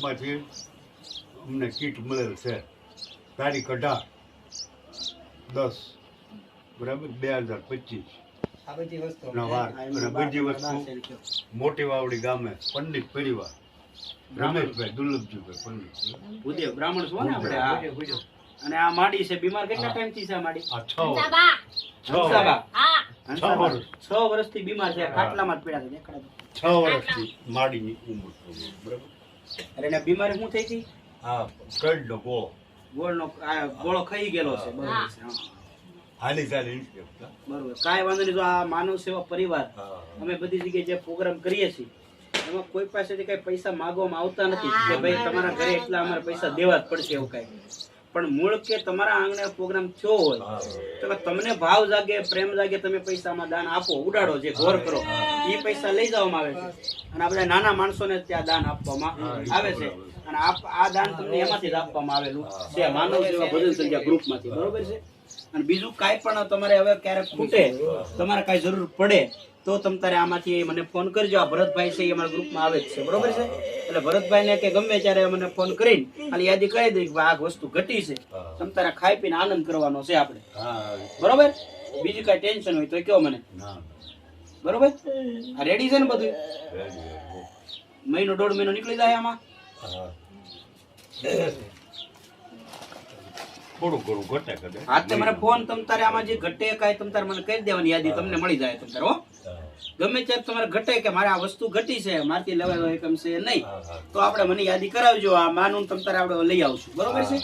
માંથી અમને કીટ મળેલ છે તારીખ 18/10 બરાબર 2025 ના વાર અને બીજી વસ્તુ મોટી વાવડી ગામે પંડિત પરિવાર રમેશભાઈ દુર્લભજીભાઈ પંડિત ભૂદેવ બ્રાહ્મણ છો ને આપણે અને આ માડી છે બીમાર કેટલા ટાઈમ થી છે આ માડી? આ 6 વર્ષથી બીમાર છે, ખાટલામાં જ પડ્યા છે. 6 વર્ષથી માડીની ઉંમર બરાબર. અરે એને બીમારી શું થઈ હતી? આ કડનો ગોળનો ગોળો ખાઈ ગયેલો છે. બરોબર છે. હાલી ચાલી બરોબર, કાંઈ વાંધો નહીં. જો આ માનવ સેવા પરિવાર અમે બધી જગ્યાએ જે પ્રોગ્રામ કરીએ છીએ એમાં કોઈ પાસેથી કઈ પૈસા માંગવામાં આવતા નથી કે ભાઈ તમારા ઘરે એટલા અમારે પૈસા દેવા જ પડશે એવું કઈ. પણ મૂળ કે તમારા આંગણે પ્રોગ્રામ થયો હોય તો તમને ભાવ જાગે, પ્રેમ જાગે, તમે પૈસામાં દાન આપો, ઉડાડો, જે ઘોર કરો એ પૈસા લઈ જવામાં આવે છે અને આ બધા નાના માણસોને ત્યાં દાન આપવામાં આવે છે અને આ દાન તમને એમાંથી જ આપવામાં આવેલું છે, માનવ સેવા ભજન સંધ્યા ગ્રુપમાંથી. બરોબર છે. અને બીજું કાંઈ પણ તમારે હવે ક્યારેક ખૂટે, તમારે કાંઈ જરૂર પડે તો તમે તારે આમાંથી મને ફોન કરજો. આ ભરતભાઈ છે એ અમારા ગ્રુપમાં આવે જ છે. બરોબર છે. એટલે ભરતભાઈને કે ગમે ત્યારે મને ફોન કરીને ખાલી યાદી કહી દઈ કે આ વસ્તુ ઘટી છે, તમે તારે ખાઈ પીને આનંદ કરવાનો છે આપણે. બરોબર. બીજું કાંઈ ટેન્શન હોય તો કયો મને. બરોબર. આ રેડી છે ને બધું? મહિનો 1.5 મહિનો નીકળી જાય આમાં. થોડું ઘણું ઘટે કરે. હા તો મને ફોન તમ તારે આમાં જે ઘટે કાંઈ તમ તારે મને કહી દેવાની યાદી તમને મળી જાય. તમ તારે હો ગમે ત્યારે તમારે ઘટે કે મારે આ વસ્તુ ઘટી છે, મારથી લેવાય હોય કેમ છે નહીં, તો આપણે મને યાદી કરાવજો. આ માનું તમ તારે આપણે લઈ આવશું. બરોબર છે.